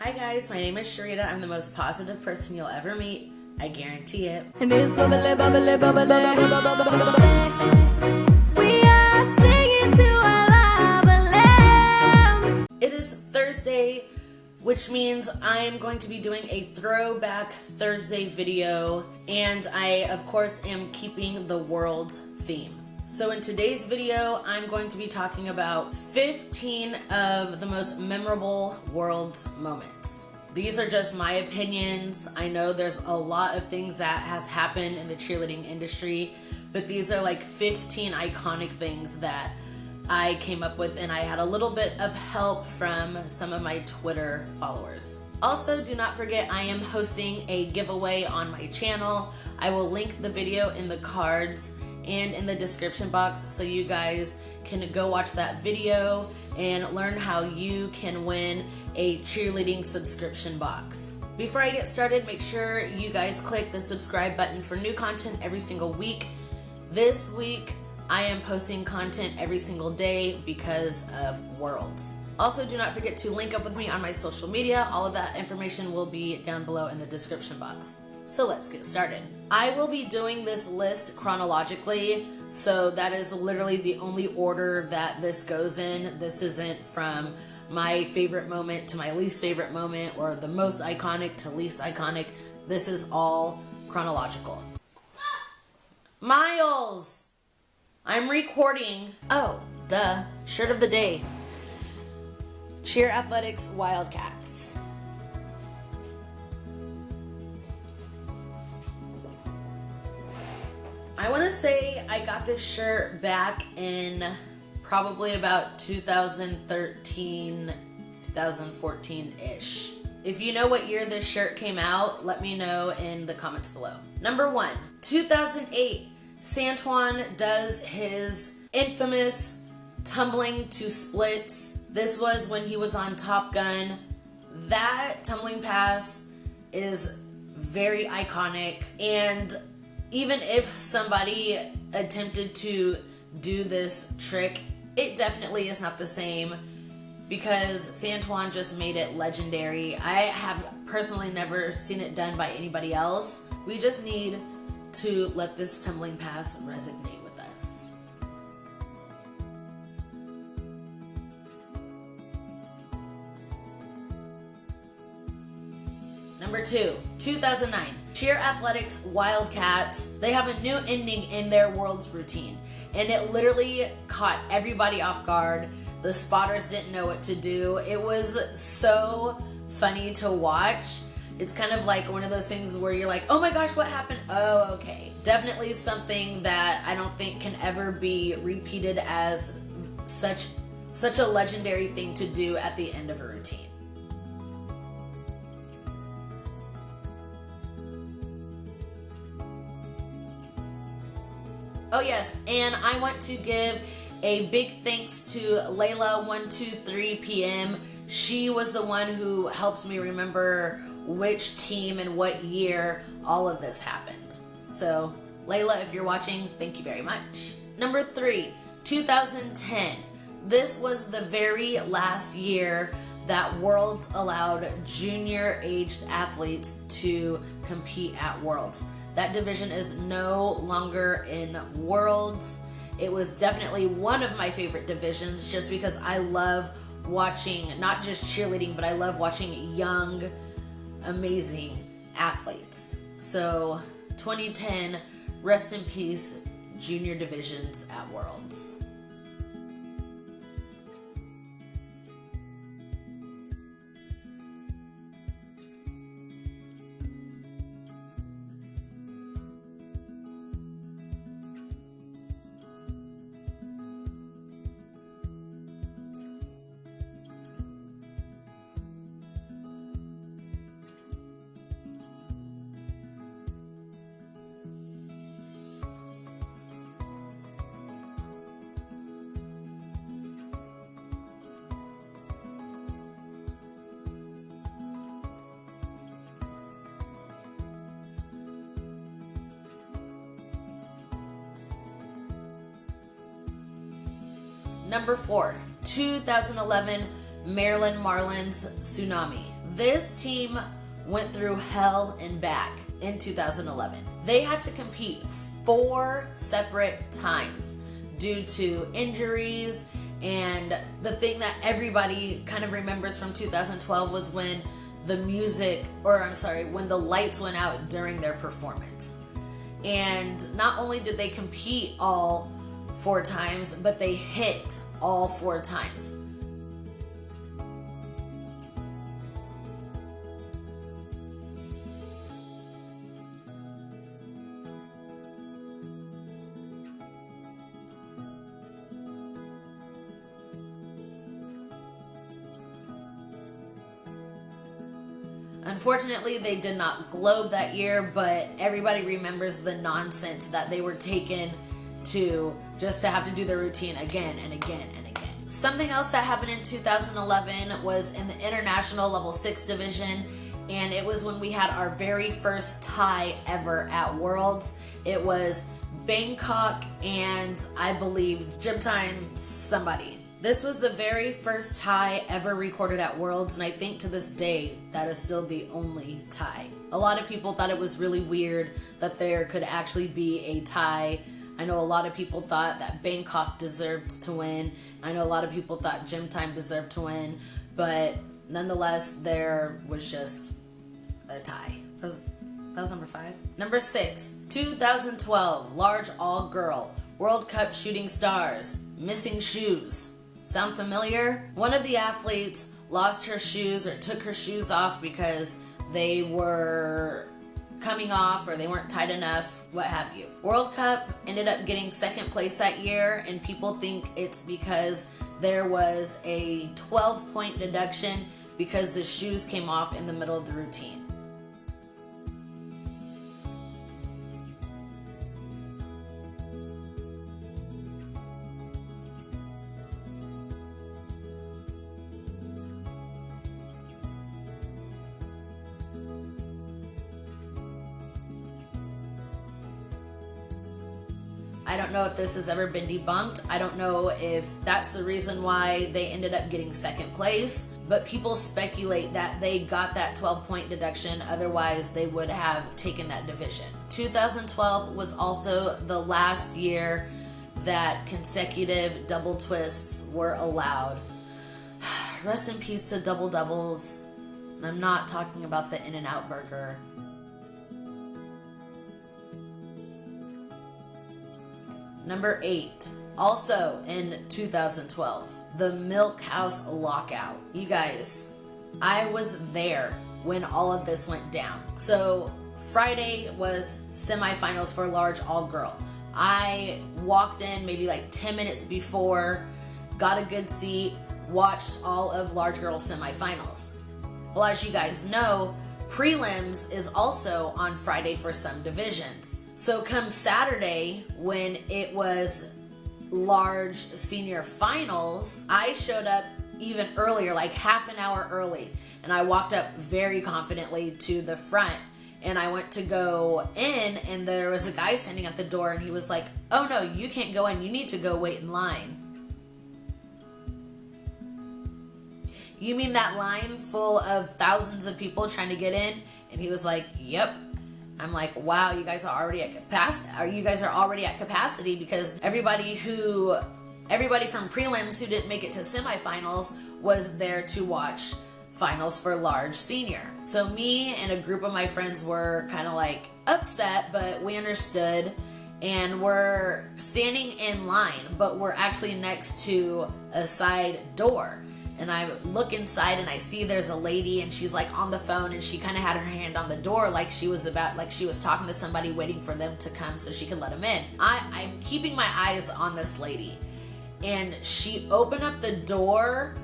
Hi guys, my name is Cherita. I'm the most positive person you'll ever meet. I guarantee it. And it's bubbly, bubbly, bubbly, bubbly. We are singing to our love. It is Thursday, which means I'm going to be doing a throwback Thursday video, and I, of course, am keeping the world's theme. So in today's video, I'm going to be talking about 15 of the most memorable world's moments. These are just my opinions. I know there's a lot of things that has happened in the cheerleading industry, but these are like 15 iconic things that I came up with, and I had a little bit of help from some of my Twitter followers. Also, do not forget I am hosting a giveaway on my channel. I will link the video in the cards and in the description box so you guys can go watch that video and learn how you can win a cheerleading subscription box. Before I get started, make sure you guys click the subscribe button for new content every single week. This week, I am posting content every single day because of Worlds. Also, do not forget to link up with me on my social media. All of that information will be down below in the description box. So let's get started. I will be doing this list chronologically, so that is literally the only order that this goes in. This isn't from my favorite moment to my least favorite moment, or the most iconic to least iconic. This is all chronological. Miles! I'm recording. Oh, duh. Shirt of the day. Cheer Athletics Wildcats. I want to say I got this shirt back in probably about 2013, 2014-ish. If you know what year this shirt came out, let me know in the comments below. Number 1, 2008, Santuan does his infamous tumbling to splits. This was when he was on Top Gun. That tumbling pass is very iconic, and even if somebody attempted to do this trick, it definitely is not the same because Santuan just made it legendary. I have personally never seen it done by anybody else. We just need to let this tumbling pass resonate with us. Number 2, 2009. Cheer Athletics Wildcats, they have a new ending in their Worlds routine, and it literally caught everybody off guard. The spotters didn't know what to do. It was so funny to watch. It's kind of like one of those things where you're like, oh my gosh, what happened? Oh, okay. Definitely something that I don't think can ever be repeated as such a legendary thing to do at the end of a routine. Oh yes, and I want to give a big thanks to Layla123PM. She was the one who helped me remember which team and what year all of this happened. So, Layla, if you're watching, thank you very much. Number 3, 2010. This was the very last year that Worlds allowed junior-aged athletes to compete at Worlds. That division is no longer in Worlds. It was definitely one of my favorite divisions just because I love watching not just cheerleading, but I love watching young, amazing athletes. So 2010, rest in peace, junior divisions at Worlds. Number 4, 2011 Maryland Marlins Tsunami. this team went through hell and back in 2011. They had to compete 4 separate times due to injuries, and the thing that everybody kind of remembers from 2012 was when when the lights went out during their performance. And not only did they compete all 4 times, but they hit all 4 times. Unfortunately, they did not globe that year, but everybody remembers the nonsense that they were taken to just to have to do the routine again and again and again. Something else that happened in 2011 was in the international level 6 division, and it was when we had our very first tie ever at Worlds. It was Bangkok and I believe Gym Time somebody. This was the very first tie ever recorded at Worlds, and I think to this day that is still the only tie. A lot of people thought it was really weird that there could actually be a tie. I know a lot of people thought that Bangkok deserved to win. I know a lot of people thought Gym Time deserved to win, but nonetheless, there was just a tie. That was number 5. Number 6, 2012, large all-girl, World Cup shooting stars, missing shoes. Sound familiar? One of the athletes lost her shoes or took her shoes off because they were coming off or they weren't tight enough, what have you. World Cup ended up getting 2nd place that year, and people think it's because there was a 12-point deduction because the shoes came off in the middle of the routine. I don't know if this has ever been debunked. I don't know if that's the reason why they ended up getting 2nd place, but people speculate that they got that 12-point deduction, otherwise they would have taken that division. 2012 was also the last year that consecutive double twists were allowed. Rest in peace to double doubles. I'm not talking about the In-N-Out burger. Number 8, also in 2012, the Milk House lockout. You guys, I was there when all of this went down. So Friday was semifinals for large all-girl. I walked in maybe like 10 minutes before, got a good seat, watched all of large girl semifinals. Well, as you guys know, prelims is also on Friday for some divisions. So come Saturday, when it was large senior finals, I showed up even earlier, like half an hour early, and I walked up very confidently to the front, and I went to go in, and there was a guy standing at the door, and he was like, "Oh no, you can't go in, you need to go wait in line." You mean that line full of thousands of people trying to get in? And he was like, "Yep." I'm like, wow, you guys are already at capacity. You guys are already at capacity because everybody from prelims who didn't make it to semifinals was there to watch finals for large senior. So me and a group of my friends were kind of like upset, but we understood, and we're standing in line, but we're actually next to a side door. And I look inside and I see there's a lady, and she's like on the phone, and she kind of had her hand on the door like she was talking to somebody waiting for them to come so she could let them in. I'm keeping my eyes on this lady, and she opened up the door,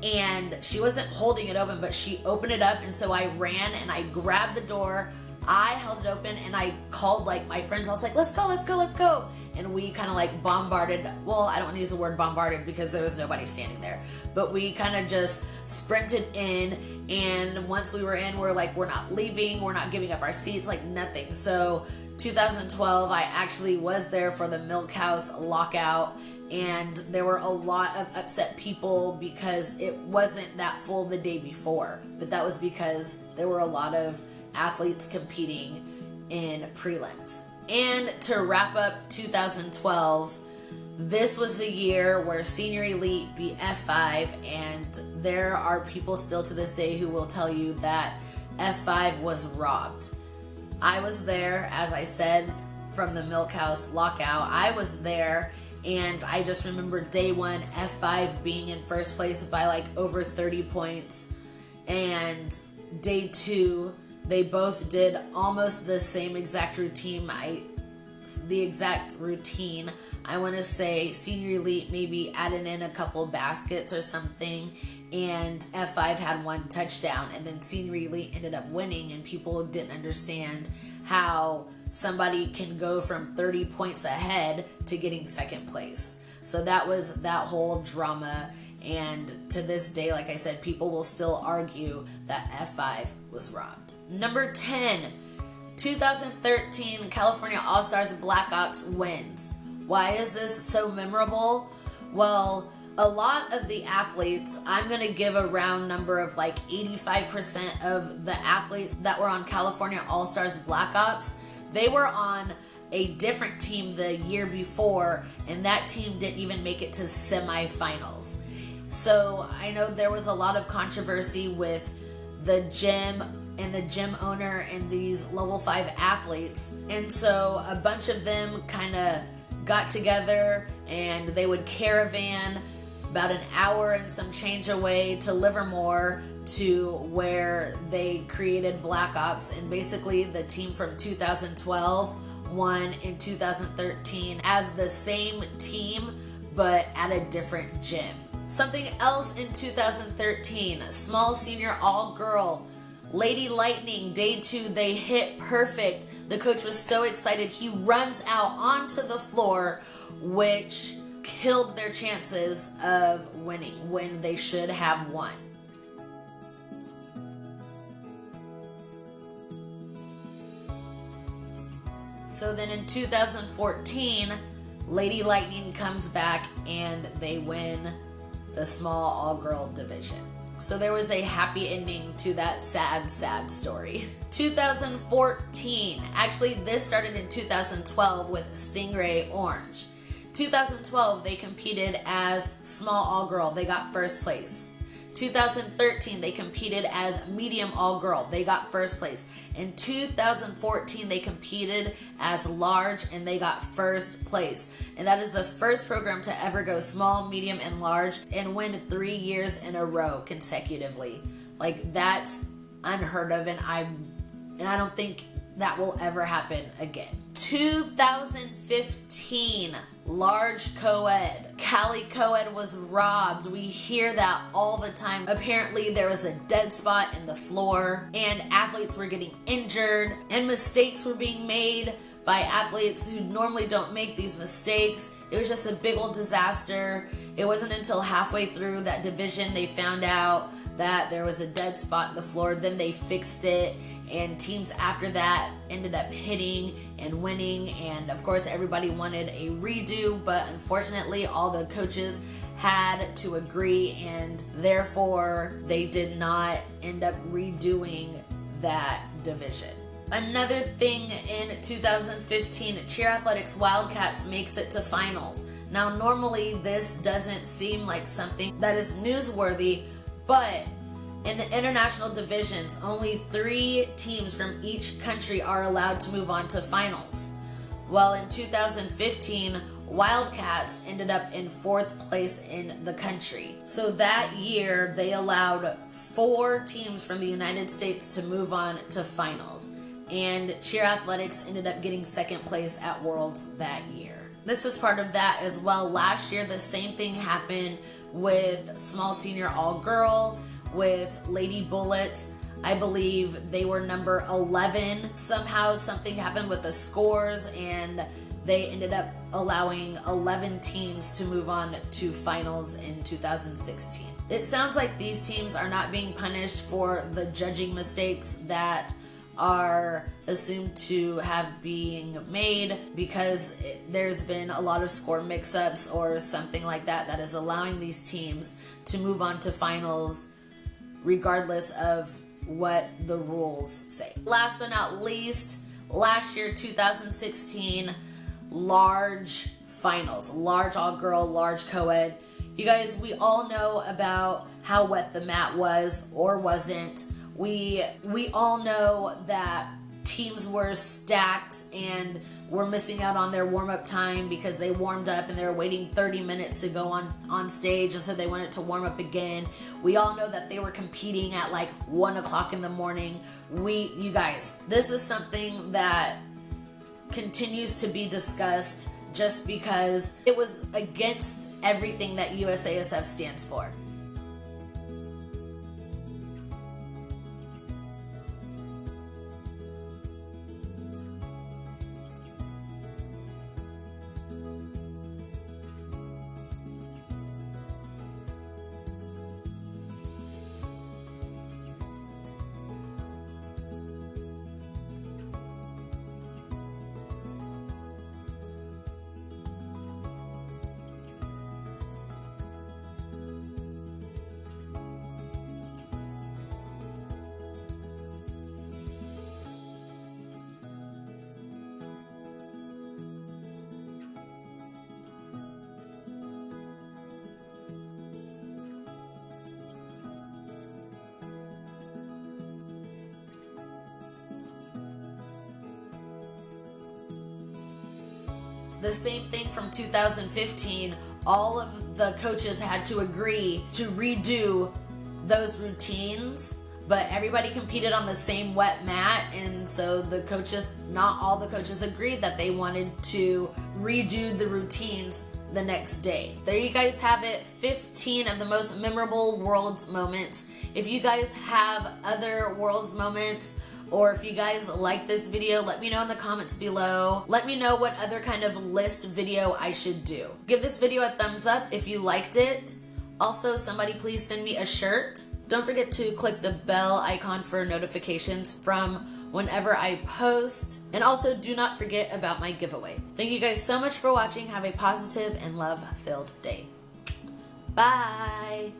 and she wasn't holding it open, but she opened it up, and so I ran and I grabbed the door. I held it open and I called like my friends. I was like, let's go, let's go, let's go. And we kind of like bombarded. Well, I don't want to use the word bombarded because there was nobody standing there. But we kind of just sprinted in. And once we were in, we're like, we're not leaving. We're not giving up our seats, like nothing. So 2012, I actually was there for the Milk House lockout. and there were a lot of upset people because it wasn't that full the day before. But that was because there were a lot of athletes competing in prelims. And to wrap up 2012, this was the year where Senior Elite beat F5, and there are people still to this day who will tell you that F5 was robbed. I was there, as I said, from the Milkhouse lockout. I was there, and I just remember day one, F5 being in first place by like over 30 points, and day two, they both did almost the same exact routine. I want to say Senior Elite maybe added in a couple baskets or something, and F5 had one touchdown, and then Senior Elite ended up winning, and people didn't understand how somebody can go from 30 points ahead to getting second place. So that was that whole drama, and to this day, like I said, people will still argue that F5 was robbed. Number 10, 2013 California All-Stars Black Ops wins. Why is this so memorable? Well, a lot of the athletes, I'm going to give a round number of like 85% of the athletes that were on California All-Stars Black Ops, they were on a different team the year before, and that team didn't even make it to semifinals. So I know there was a lot of controversy with the gym and the gym owner and these level 5 athletes, and so a bunch of them kind of got together and they would caravan about an hour and some change away to Livermore to where they created Black Ops, and basically the team from 2012 won in 2013 as the same team but at a different gym. Something else in 2013, small senior all-girl Lady Lightning, day 2, they hit perfect. The coach was so excited, he runs out onto the floor, which killed their chances of winning when they should have won. So then in 2014, Lady Lightning comes back and they win the small all-girl division. So there was a happy ending to that sad, sad story. 2014, actually this started in 2012 with Stingray Orange. 2012, they competed as small all-girl, they got first place. 2013, they competed as medium all-girl, they got first place. In 2014, they competed as large and they got first place. And that is the first program to ever go small, medium, and large and win 3 years in a row consecutively. Like, that's unheard of, and I don't think that will ever happen again. 2015, large co-ed. Cali co-ed was robbed. We hear that all the time. Apparently there was a dead spot in the floor and athletes were getting injured and mistakes were being made by athletes who normally don't make these mistakes. It was just a big old disaster. It wasn't until halfway through that division they found out that there was a dead spot in the floor. Then they fixed it, and teams after that ended up hitting and winning, and of course everybody wanted a redo, but unfortunately all the coaches had to agree, and therefore they did not end up redoing that division. Another thing in 2015, Cheer Athletics Wildcats makes it to finals. Now normally this doesn't seem like something that is newsworthy, but in the international divisions, only 3 teams from each country are allowed to move on to finals. Well, in 2015, Wildcats ended up in 4th place in the country. So that year, they allowed 4 teams from the United States to move on to finals. And Cheer Athletics ended up getting 2nd place at Worlds that year. This is part of that as well. Last year, the same thing happened with small senior all-girl, with Lady Bullets. I believe they were number 11. Somehow something happened with the scores and they ended up allowing 11 teams to move on to finals in 2016. It sounds like these teams are not being punished for the judging mistakes that are assumed to have being made because there's been a lot of score mix-ups or something like that that is allowing these teams to move on to finals regardless of what the rules say. Last but not least, last year 2016 large finals, large all-girl, large co-ed. You guys, we all know about how wet the mat was or wasn't. We all know that teams were stacked and were missing out on their warm-up time because they warmed up and they were waiting 30 minutes to go on stage, and so they wanted to warm up again. We all know that they were competing at like 1 o'clock in the morning. You guys, this is something that continues to be discussed just because it was against everything that USASF stands for. The same thing from 2015, all of the coaches had to agree to redo those routines, but everybody competed on the same wet mat, and so not all the coaches agreed that they wanted to redo the routines the next day. There you guys have it, 15 of the most memorable Worlds moments. If you guys have other Worlds moments, or if you guys like this video, let me know in the comments below. Let me know what other kind of list video I should do. Give this video a thumbs up if you liked it. Also, somebody please send me a shirt. Don't forget to click the bell icon for notifications from whenever I post. And also, do not forget about my giveaway. Thank you guys so much for watching. Have a positive and love-filled day. Bye!